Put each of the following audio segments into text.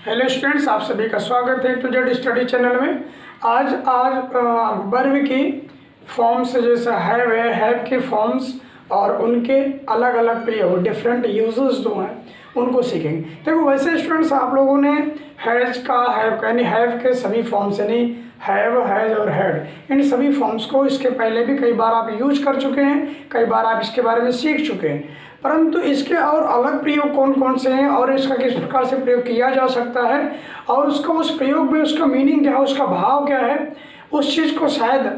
Hello students, आप सभी का स्वागत है टू जेड स्टडी चैनल में। आज वर्ब की फॉर्म्स जैसे हैव के फॉर्म्स और उनके अलग अलग प्रयोग, डिफरेंट यूजेस जो हैं उनको सीखेंगे। देखो वैसे स्टूडेंट्स आप लोगों ने हैव यानी हैव के सभी फॉर्म्स यानी हैव, हैज और हैड इन सभी फॉर्म्स को इसके पहले भी कई बार आप यूज कर चुके हैं, कई बार आप इसके बारे में सीख चुके हैं। परंतु इसके और अलग प्रयोग कौन कौन से हैं और इसका किस प्रकार से प्रयोग किया जा सकता है और उसका उस प्रयोग में उसका मीनिंग क्या है, उसका भाव क्या है, उस चीज़ को शायद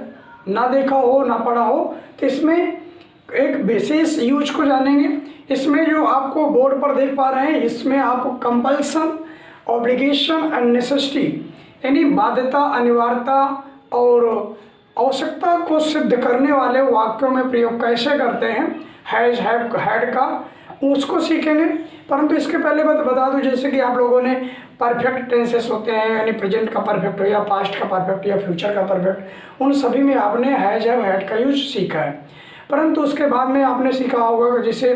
ना देखा हो ना पढ़ा हो। तो इसमें एक विशेष यूज को जानेंगे। इसमें जो आपको बोर्ड पर देख पा रहे हैं, इसमें आपको कंपल्सन, ऑब्लिगेशन एंड नेसेसिटी यानी बाध्यता, अनिवार्यता और आवश्यकता को सिद्ध करने वाले वाक्यों में प्रयोग कैसे करते हैं हैज, हैव, हैड का, उसको सीखेंगे। परंतु इसके पहले बता दूं, जैसे कि आप लोगों ने परफेक्ट टेंसेस होते हैं यानी प्रेजेंट का परफेक्ट हो या पास्ट का परफेक्ट या फ्यूचर का परफेक्ट, उन सभी में आपने हैज, हैव, हैड का यूज सीखा है। परंतु उसके बाद में आपने सीखा होगा जैसे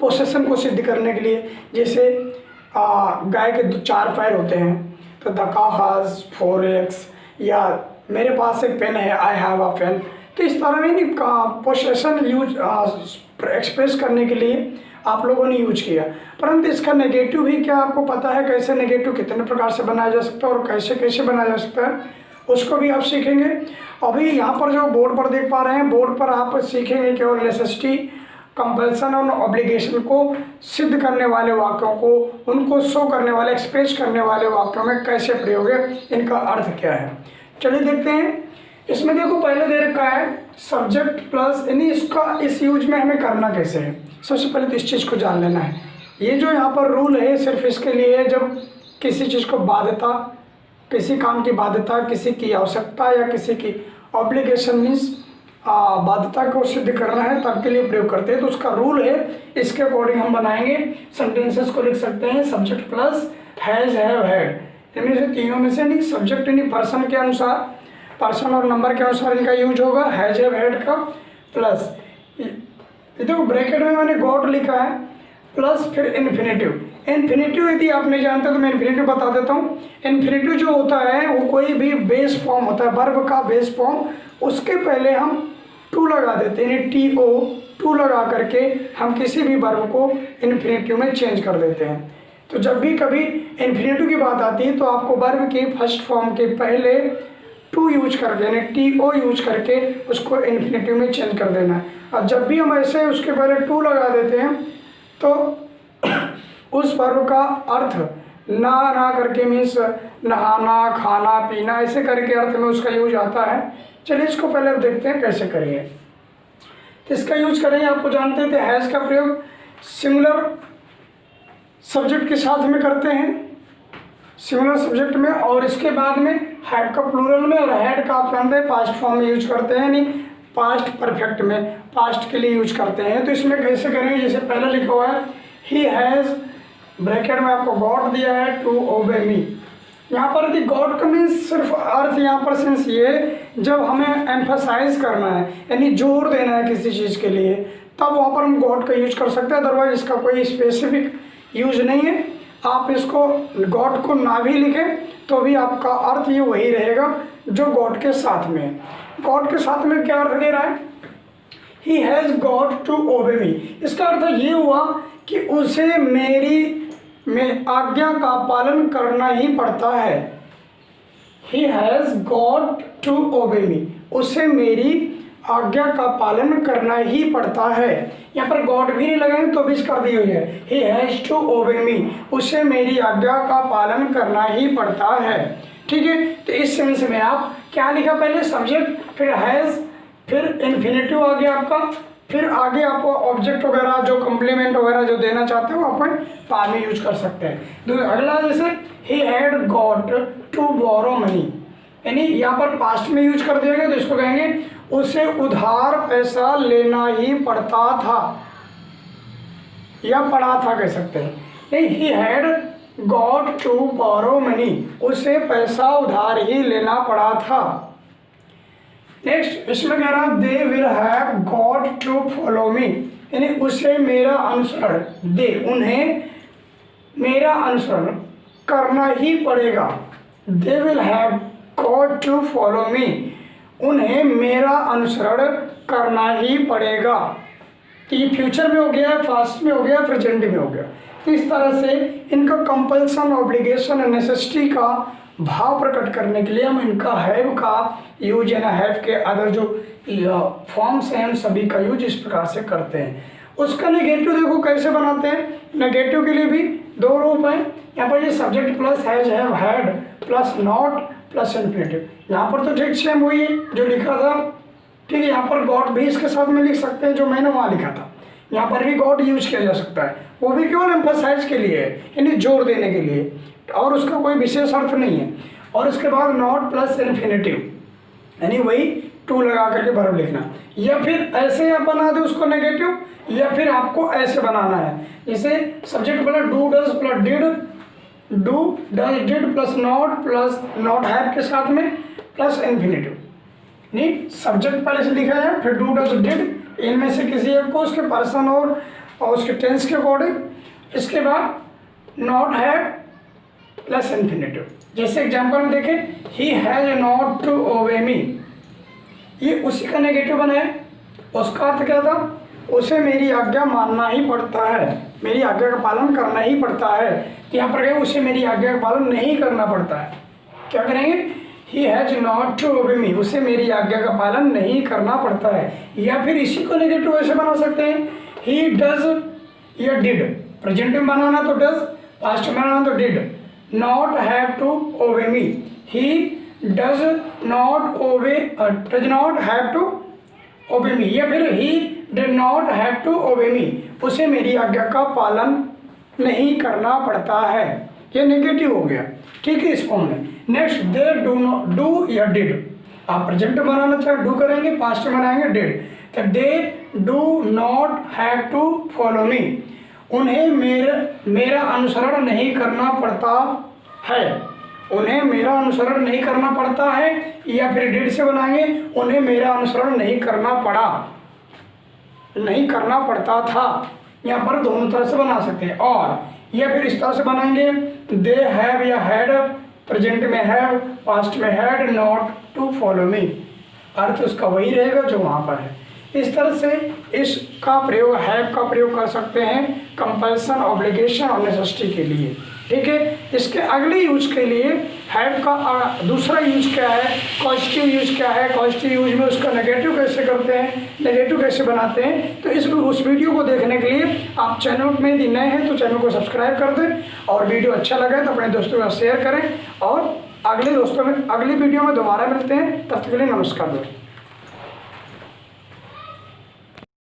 पोसेशन को सिद्ध करने के लिए, जैसे गाय के 4 पैर होते हैं तो द काउ हैज 4 legs, या मेरे पास एक पेन है, आई हैव अ पेन। तो इस तरह में नहीं पोसेशन यूज एक्सप्रेस करने के लिए आप लोगों ने यूज किया। परंतु इसका नेगेटिव भी क्या आपको पता है, कैसे नेगेटिव कितने प्रकार से बनाया जा सकता है और कैसे कैसे बनाया जा सकता है, उसको भी आप सीखेंगे। अभी यहाँ पर जो बोर्ड पर देख पा रहे हैं, बोर्ड पर आप सीखेंगे केवल नेसेसिटी, कंपल्सन और ऑब्लिगेशन को सिद्ध करने वाले वाक्यों को, उनको शो करने वाले, एक्सप्रेस करने वाले वाक्यों में कैसे प्रयोग है, इनका अर्थ क्या है। चलिए देखते हैं। इसमें देखो पहले दे रखा है सब्जेक्ट प्लस, यानी इसका इस यूज में हमें करना कैसे है। सबसे पहले तो इस चीज़ को जान लेना है। ये जो यहाँ पर रूल है सिर्फ इसके लिए है जब किसी चीज़ को बाध्यता, किसी काम की बाध्यता, किसी की आवश्यकता या किसी की ऑब्लिगेशन मीन्स बाध्यता को सिद्ध करना है, तब के लिए प्रयोग करते हैं। तो उसका रूल है, इसके अकॉर्डिंग हम बनाएंगे। सेंटेंसेस को लिख सकते हैं subject plus has, have, had, इनमें से तीनों में से नहीं, सब्जेक्ट यानी पर्सन के अनुसार, पर्सन और नंबर के अनुसार इनका यूज होगा हैज, हैव, हैड का, प्लस ये देखो ब्रैकेट में मैंने गॉट लिखा है, प्लस फिर इन्फिनेटिव। इन्फिनेटिव यदि आप नहीं जानते तो मैं इन्फिनेटिव बता देता हूँ। इन्फिनेटिव जो होता है वो कोई भी बेस फॉर्म होता है, वर्ब का बेस फॉर्म, उसके पहले हम टू लगा देते हैं, यानी टू लगा करके हम किसी भी वर्ब को इन्फिनेटिव में चेंज कर देते हैं। तो जब भी कभी इन्फिनेटिव की बात आती है तो आपको वर्ब के फर्स्ट फॉर्म के पहले टू यूज कर देना, TO यूज करके उसको इन्फिनेटिव में चेंज कर देना है। और जब भी हम ऐसे उसके पहले टू लगा देते हैं तो उस वर्ब का अर्थ ना करके मीन्स नहाना, खाना, पीना, ऐसे करके अर्थ में उसका यूज आता है। चलिए इसको पहले देखते हैं कैसे करेंगे। तो इसका यूज करेंगे, आपको जानते थे हैज़ का प्रयोग सिंगुलर सब्जेक्ट के साथ में करते हैं, सिंगुलर सब्जेक्ट में, और इसके बाद में हैव का प्लूरल में, और हैड का आप जानते हैं पास्ट फॉर्म में यूज करते हैं, यानी पास्ट परफेक्ट में, पास्ट के लिए यूज करते हैं। तो इसमें कैसे करेंगे, जैसे पहले लिखा हुआ है ही हैज़, ब्रैकेट में आपको गॉट दिया है टू ओबे मी। यहाँ पर यदि गॉड का मीन्स सिर्फ अर्थ यहाँ पर सेंस ये जब हमें एम्फसाइज करना है यानी जोर देना है किसी चीज़ के लिए, तब वहाँ पर हम गॉड का यूज कर सकते हैं। अदरवाइज इसका कोई स्पेसिफिक यूज नहीं है। आप इसको गॉड को ना भी लिखें तो भी आपका अर्थ ये वही रहेगा जो गॉड के साथ में है। गॉड के साथ में क्या अर्थ दे रहा है, he has got to obey मी। इसका अर्थ ये हुआ कि उसे मेरी आज्ञा का पालन करना ही पड़ता है। He has got to obey me, उसे मेरी आज्ञा का पालन करना ही पड़ता है। यहाँ पर गॉड भी नहीं लगाएंगे तो भी कर दी हुई है, he has to obey me, उसे मेरी आज्ञा का पालन करना ही पड़ता है। ठीक है, तो इस सेंस में आप क्या लिखा, पहले सब्जेक्ट, फिर हैज़, फिर इन्फिनेटिव आ गया आपका, फिर आगे आपको ऑब्जेक्ट वगैरह जो कम्प्लीमेंट वगैरह जो देना चाहते हो अपन बाद में यूज कर सकते हैं। अगला जैसे he had got to borrow money, यानी यहाँ पर पास्ट में यूज कर दिया गया, तो इसको कहेंगे उसे उधार पैसा लेना ही पड़ता था या पड़ा था कह सकते हैं। नहीं, he had got to borrow money, उसे पैसा उधार ही लेना पड़ा था। नेक्स्ट इसमें कह रहा they will have got to follow me, यानी उसे मेरा अनुसरण, दे उन्हें मेरा अनुसरण करना ही पड़ेगा। They will have got to follow me, उन्हें मेरा अनुसरण करना ही पड़ेगा। तो ये फ्यूचर में हो गया, पास्ट में हो गया, प्रेजेंट में हो गया। तो इस तरह से इनका कंपल्सन, ऑब्लिगेशन और नेसेसिटी का भाव प्रकट करने के लिए हम इनका हैव का यूज या हैव के अदर जो फॉर्म्स हैं उन सभी का यूज इस प्रकार से करते हैं। उसका नेगेटिव देखो कैसे बनाते हैं। नेगेटिव के लिए भी दो रूप हैं। यहाँ पर ये subject plus has, have, had plus not plus infinitive. यहाँ पर तो ठीक सेम वही है जो लिखा था, ठीक है। यहाँ पर गॉड भी इसके साथ में लिख सकते हैं जो मैंने वहाँ लिखा था। यहाँ पर भी गॉड यूज किया जा सकता है, वो भी केवल एम्फसाइज के लिए है, यानी जोर देने के लिए, और उसका कोई विशेष अर्थ नहीं है। और इसके बाद नॉट प्लस इन्फिनेटिव, यानी वही टू लगा करके वर्ब लिखना। या फिर ऐसे आप बना दे उसको नेगेटिव, या फिर आपको ऐसे बनाना है, जैसे subject plus do does plus did, do does did plus not have के साथ में प्लस इन्फिनेटिव। नहीं, सब्जेक्ट पहले से लिखा है, फिर डू डज डिड, इनमें से किसी एक को उसके पर्सन और उसके टेंस के अकॉर्डिंग, इसके बाद नॉट हैव प्लस इन्फिनेटिव। जैसे एग्जांपल में देखें, he has not to obey मी, ये उसी का नेगेटिव बना है। उसका अर्थ क्या था, उसे मेरी आज्ञा मानना ही पड़ता है, मेरी आज्ञा का पालन करना ही पड़ता है। यहाँ पर कहें उसे मेरी आज्ञा का पालन नहीं करना पड़ता है, क्या करेंगे, he has not to obey me, उसे मेरी आज्ञा का पालन नहीं करना पड़ता है। या फिर इसी को नेगेटिव ऐसे बना सकते हैं, ही डज या डिड, प्रेजेंट में बनाना तो डज, पास्ट में बनाना तो did. Not have to obey me, he does not obey, does not have to obey me. या फिर he did not have to obey me, उसे मेरी आज्ञा का पालन नहीं करना पड़ता है। ये नेगेटिव हो गया, ठीक है, इस फॉर्म में। Next, they do not, do या डिड, आप प्रेजेंट में बनाना चाहे डू करेंगे, पास्ट में बनाएंगे डिड। तो they do not have to follow me, उन्हें मेरा अनुसरण नहीं करना पड़ता है, उन्हें मेरा अनुसरण नहीं करना पड़ता है। या फिर डिड से बनाएंगे, उन्हें मेरा अनुसरण नहीं करना पड़ा, नहीं करना पड़ता था। यहाँ पर दोनों तरह से बना सकते हैं। और या फिर इस तरह से बनाएंगे, दे हैव या हैड, प्रेजेंट में हैव, पास्ट में had not to follow me, अर्थ उसका वही रहेगा जो वहाँ पर है। इस तरह से इसका प्रयोग, हैव का प्रयोग कर सकते हैं कंपल्सन, ऑब्लिगेशन और नेसेसिटी के लिए, ठीक है। इसके अगले यूज के लिए हैव का दूसरा यूज क्या है, पॉजिटिव यूज क्या है, पॉजिटिव यूज में उसका नेगेटिव कैसे करते हैं, नेगेटिव कैसे बनाते हैं। तो उस वीडियो को देखने के लिए आप चैनल में यदि नए हैं तो चैनल को सब्सक्राइब कर दें, और वीडियो अच्छा लगे तो अपने दोस्तों के साथ शेयर करें। और अगले वीडियो में दोबारा मिलते हैं, तब तक के लिए नमस्कार दोस्तों।